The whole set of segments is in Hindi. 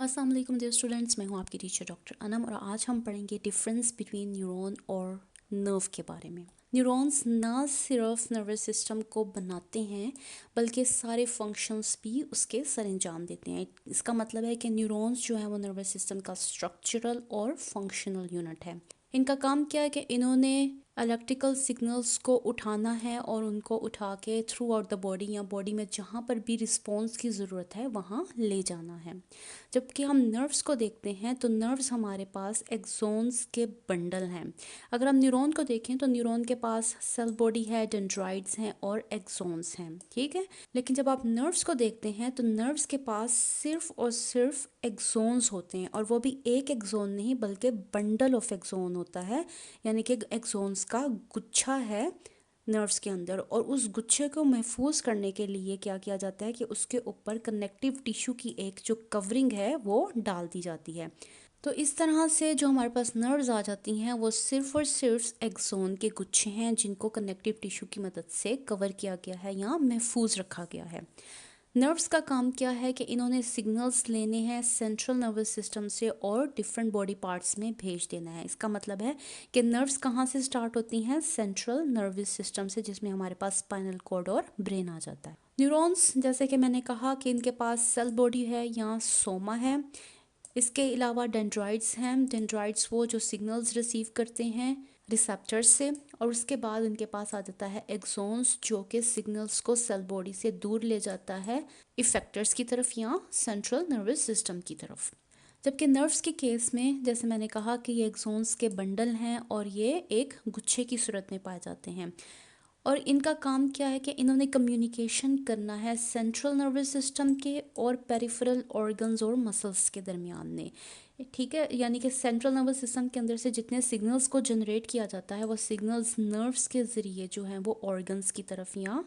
अस्सलाम वालेकुम डियर स्टूडेंट्स, मैं हूं आपकी टीचर डॉक्टर अनम और आज हम पढ़ेंगे डिफरेंस बिटवीन न्यूरॉन और नर्व के बारे में। न्यूरॉन्स ना सिर्फ नर्वस सिस्टम को बनाते हैं बल्कि सारे फंक्शंस भी उसके सरंजाम देते हैं। इसका मतलब है कि न्यूरॉन्स जो है वो नर्वस सिस्टम का स्ट्रक्चरल और फंक्शनल यूनिट है। इनका काम क्या है कि इन्होंने इलेक्ट्रिकल सिग्नल्स को उठाना है और उनको उठा के थ्रू आउट द बॉडी या बॉडी में जहाँ पर भी रिस्पॉन्स की ज़रूरत है वहाँ ले जाना है। जबकि हम नर्व्स को देखते हैं तो नर्व्स हमारे पास एक्सोन्स के बंडल हैं। अगर हम न्यूरॉन को देखें तो न्यूरॉन के पास सेल बॉडी है, डेंड्राइट्स हैं और एक्सोन्स हैं, ठीक है। लेकिन जब आप नर्व्स को देखते हैं तो नर्व्स के पास सिर्फ और सिर्फ एक्सोन्स होते हैं और वो भी एक एक्सोन नहीं बल्कि बंडल ऑफ एक्सोन होता है, यानी कि एक्सोन्स का गुच्छा है नर्व्स के अंदर। और उस गुच्छे को महफूज करने के लिए क्या किया जाता है कि उसके ऊपर कनेक्टिव टिश्यू की एक जो कवरिंग है वो डाल दी जाती है। तो इस तरह से जो हमारे पास नर्व्स आ जाती हैं वो सिर्फ और सिर्फ एक्सोन के गुच्छे हैं जिनको कनेक्टिव टिश्यू की मदद से कवर किया गया है या महफूज रखा गया है। नर्व्स का काम क्या है कि इन्होंने सिग्नल्स लेने हैं सेंट्रल नर्वस सिस्टम से और डिफरेंट बॉडी पार्ट्स में भेज देना है। इसका मतलब है कि नर्व्स कहाँ से स्टार्ट होती हैं? सेंट्रल नर्वस सिस्टम से, जिसमें हमारे पास स्पाइनल कॉर्ड और ब्रेन आ जाता है। न्यूरॉन्स, जैसे कि मैंने कहा कि इनके पास सेल बॉडी है या सोमा है। इसके अलावा डेंड्राइट्स हैं। डेंड्राइट्स वो जो सिग्नल्स रिसीव करते हैं रिसेप्टर्स से, और उसके बाद उनके पास आ जाता है एक्सोन्स जो कि सिग्नल्स को सेल बॉडी से दूर ले जाता है इफेक्टर्स की तरफ या सेंट्रल नर्वस सिस्टम की तरफ। जबकि नर्व्स के केस में जैसे मैंने कहा कि ये एक्सोन्स के बंडल हैं और ये एक गुच्छे की सूरत में पाए जाते हैं। और इनका काम क्या है कि इन्होंने कम्युनिकेशन करना है सेंट्रल नर्वस सिस्टम के और पेरिफेरल ऑर्गन्स और मसल्स के दरमियान में, ठीक है। यानी कि सेंट्रल नर्वस सिस्टम के अंदर से जितने सिग्नल्स को जनरेट किया जाता है वो सिग्नल्स नर्व्स के ज़रिए जो हैं वो ऑर्गन्स की तरफ या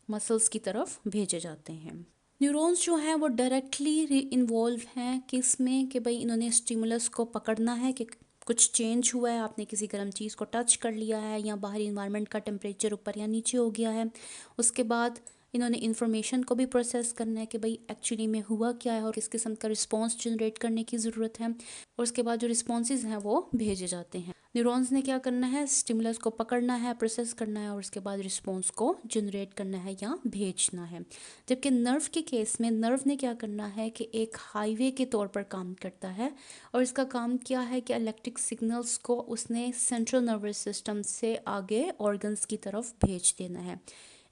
मसल्स की तरफ भेजे जाते हैं। न्यूरॉन्स जो हैं वो डायरेक्टली इन्वॉल्व हैं किस में कि भाई इन्होंने स्टिमुलस को पकड़ना है कि कुछ चेंज हुआ है, आपने किसी गर्म चीज़ को टच कर लिया है या बाहरी इन्वायरमेंट का टेम्परेचर ऊपर या नीचे हो गया है। उसके बाद इन्होंने इन्फॉर्मेशन को भी प्रोसेस करना है कि भाई एक्चुअली में हुआ क्या है और किस किस्म का रिस्पॉन्स जनरेट करने की ज़रूरत है। और उसके बाद जो रिस्पॉन्सेज हैं वो भेजे जाते हैं। न्यूरॉन्स ने क्या करना है? स्टिमुलस को पकड़ना है, प्रोसेस करना है और उसके बाद रिस्पॉन्स को जनरेट करना है या भेजना है। जबकि नर्व के केस में नर्व ने क्या करना है कि एक हाईवे के तौर पर काम करता है और इसका काम क्या है कि इलेक्ट्रिक सिग्नल्स को उसने सेंट्रल नर्वस सिस्टम से आगे ऑर्गन्स की तरफ भेज देना है।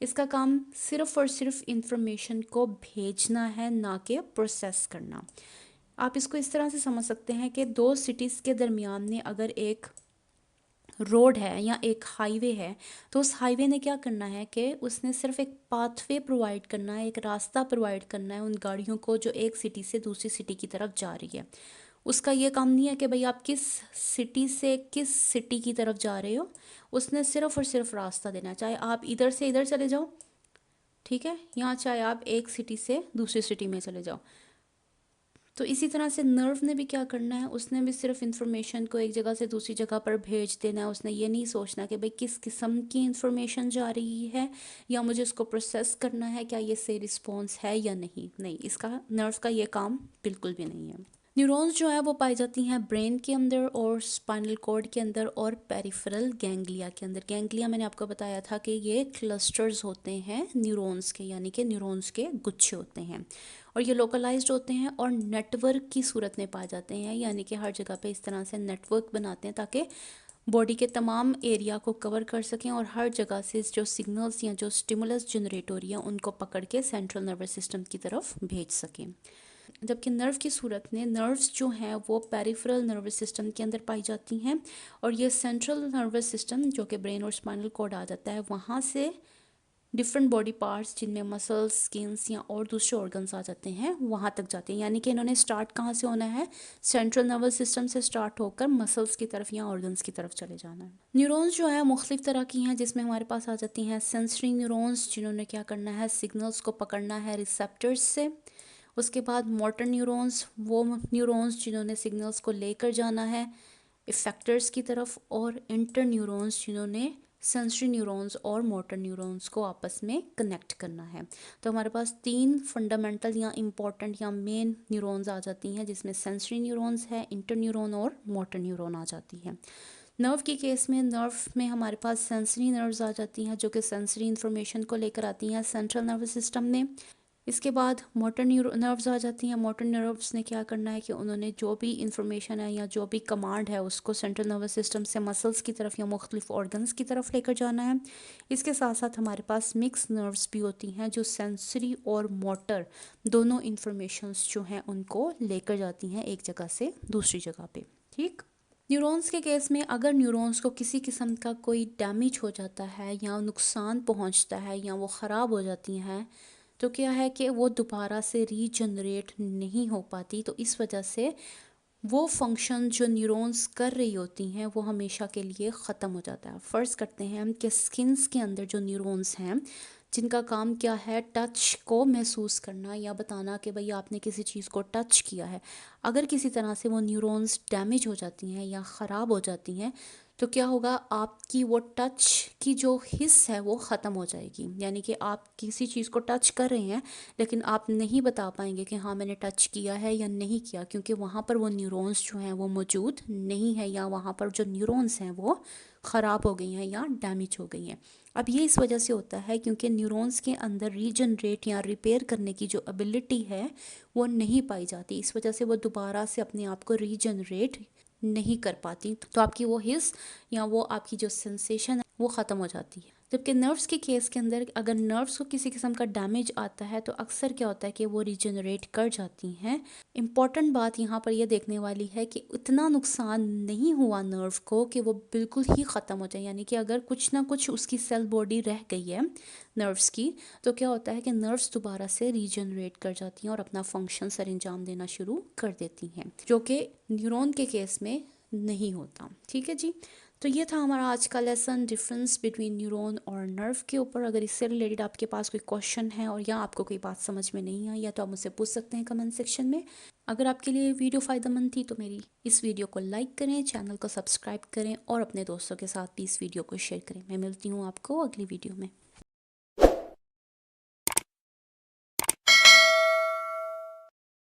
इसका काम सिर्फ और सिर्फ इंफॉर्मेशन को भेजना है, ना कि प्रोसेस करना। आप इसको इस तरह से समझ सकते हैं कि दो सिटीज़ के दरमियान में अगर एक रोड है या एक हाईवे है तो उस हाईवे ने क्या करना है कि उसने सिर्फ एक पाथवे प्रोवाइड करना है, एक रास्ता प्रोवाइड करना है उन गाड़ियों को जो एक सिटी से दूसरी सिटी की तरफ जा रही है। उसका ये काम नहीं है कि भाई आप किस सिटी से किस सिटी की तरफ जा रहे हो, उसने सिर्फ और सिर्फ रास्ता देना है। चाहे आप इधर से इधर चले जाओ, ठीक है, या चाहे आप एक सिटी से दूसरी सिटी में चले जाओ। तो इसी तरह से नर्व ने भी क्या करना है? उसने भी सिर्फ इंफॉर्मेशन को एक जगह से दूसरी जगह पर भेज देना है। उसने ये नहीं सोचना कि भाई किस किस्म की इंफॉर्मेशन जा रही है या मुझे उसको प्रोसेस करना है, क्या ये सही रिस्पॉन्स है या नहीं। नहीं, इसका नर्व का ये काम बिल्कुल भी नहीं है। न्यूरॉन्स जो है वो पाई जाती हैं ब्रेन के अंदर और स्पाइनल कॉर्ड के अंदर और पेरिफेरल गैंग्लिया के अंदर। गैंग्लिया मैंने आपको बताया था कि ये क्लस्टर्स होते हैं न्यूरॉन्स के, यानी कि न्यूरॉन्स के गुच्छे होते हैं और ये लोकलाइज्ड होते हैं और नेटवर्क की सूरत में पाए जाते हैं, यानी कि हर जगह पे इस तरह से नेटवर्क बनाते हैं ताकि बॉडी के तमाम एरिया को कवर कर सकें और हर जगह से जो सिग्नल्स या जो स्टिमुलस जनरेट हो रही है उनको पकड़ के सेंट्रल नर्वस सिस्टम की तरफ भेज सकें। जबकि नर्व की सूरत में नर्व्स जो हैं वो पेरिफेरल नर्वस सिस्टम के अंदर पाई जाती हैं और ये सेंट्रल नर्वस सिस्टम जो कि ब्रेन और स्पाइनल कॉर्ड आ जाता है वहाँ से डिफरेंट बॉडी पार्ट्स जिनमें मसल्स, स्किन्स या और दूसरे ऑर्गन्स आ जाते हैं वहाँ तक जाते हैं। यानी कि इन्होंने स्टार्ट कहाँ से होना है? सेंट्रल नर्वस सिस्टम से स्टार्ट होकर मसल्स की तरफ या ऑर्गन्स की तरफ चले जाना है। न्यूरॉन्स जो है मुख्तलिफ तरह की हैं, जिसमें हमारे पास आ जाती हैं सेंसरी न्यूरॉन्स जिन्होंने क्या करना है? सिग्नल्स को पकड़ना है रिसेप्टर्स से। उसके बाद मोटर न्यूरॉन्स, वो न्यूरॉन्स जिन्होंने सिग्नल्स को लेकर जाना है इफेक्टर्स की तरफ। और इंटर न्यूरॉन्स जिन्होंने सेंसरी न्यूरॉन्स और मोटर न्यूरॉन्स को आपस में कनेक्ट करना है। तो हमारे पास 3 फंडामेंटल या इम्पॉर्टेंट या मेन न्यूरॉन्स आ जाती हैं, जिसमें सेंसरी न्यूरॉन्स है, इंटरन्यूरॉन और मोटर न्यूरॉन आ जाती है। नर्व के केस में नर्व में हमारे पास सेंसरी नर्व्स आ जाती हैं, जो कि सेंसरी इन्फॉर्मेशन को लेकर आती हैं सेंट्रल नर्वस सिस्टम में। इसके बाद मोटर नर्व्स आ जाती हैं। मोटर नर्व्स ने क्या करना है कि उन्होंने जो भी इंफॉर्मेशन है या जो भी कमांड है उसको सेंट्रल नर्वस सिस्टम से मसल्स की तरफ या मुख्तलिफ ऑर्गन्स की तरफ लेकर जाना है। इसके साथ साथ हमारे पास मिक्स नर्व्स भी होती हैं, जो सेंसरी और मोटर दोनों इंफॉर्मेशंस जो हैं उनको लेकर जाती हैं एक जगह से दूसरी जगह पे। ठीक। न्यूरॉन्स के केस में अगर न्यूरॉन्स को किसी किस्म का कोई डैमेज हो जाता है या नुकसान पहुंचता है या वो ख़राब हो जाती हैं, तो क्या है कि वो दोबारा से रीजनरेट नहीं हो पाती। तो इस वजह से वो फंक्शन जो न्यूरॉन्स कर रही होती हैं वो हमेशा के लिए ख़त्म हो जाता है। फ़र्ज़ करते हैं हम कि स्किन्स के अंदर जो न्यूरॉन्स हैं, जिनका काम क्या है टच को महसूस करना या बताना कि भाई आपने किसी चीज़ को टच किया है, अगर किसी तरह से वो न्यूरॉन्स डैमेज हो जाती हैं या ख़राब हो जाती हैं, तो क्या होगा, आपकी वो टच की जो हिस्स है वो ख़त्म हो जाएगी। यानी कि आप किसी चीज़ को टच कर रहे हैं लेकिन आप नहीं बता पाएंगे कि हाँ मैंने टच किया है या नहीं किया, क्योंकि वहाँ पर वो न्यूरॉन्स जो हैं वो मौजूद नहीं है या वहाँ पर जो न्यूरॉन्स हैं वो ख़राब हो गई हैं या डैमेज हो गई हैं। अब ये इस वजह से होता है क्योंकि न्यूरॉन्स के अंदर रीजनरेट या रिपेयर करने की जो एबिलिटी है वो नहीं पाई जाती। इस वजह से वो दोबारा से अपने आप को रीजनरेट नहीं कर पाती, तो आपकी वो हिस्स या वो आपकी जो सेंसेशन है वो ख़त्म हो जाती है। जबकि नर्व्स के केस के अंदर अगर नर्व्स को किसी किस्म का डैमेज आता है तो अक्सर क्या होता है कि वो रीजनरेट कर जाती हैं। इम्पॉर्टेंट बात यहाँ पर यह देखने वाली है कि इतना नुकसान नहीं हुआ नर्व को कि वो बिल्कुल ही ख़त्म हो जाए। यानी कि अगर कुछ ना कुछ उसकी सेल बॉडी रह गई है नर्व्स की, तो क्या होता है कि नर्व्स दोबारा से रीजनरेट कर जाती हैं और अपना फंक्शन सर अंजाम देना शुरू कर देती हैं, जो कि न्यूरॉन के केस में नहीं होता। ठीक है जी। तो ये था हमारा आज का लेसन, डिफरेंस बिटवीन न्यूरॉन और नर्व के ऊपर। अगर इससे रिलेटेड आपके पास कोई क्वेश्चन है और या आपको कोई बात समझ में नहीं आई या तो आप मुझसे पूछ सकते हैं कमेंट सेक्शन में। अगर आपके लिए वीडियो फ़ायदेमंद थी तो मेरी इस वीडियो को लाइक करें, चैनल को सब्सक्राइब करें और अपने दोस्तों के साथ भी इस वीडियो को शेयर करें। मैं मिलती हूँ आपको अगली वीडियो में।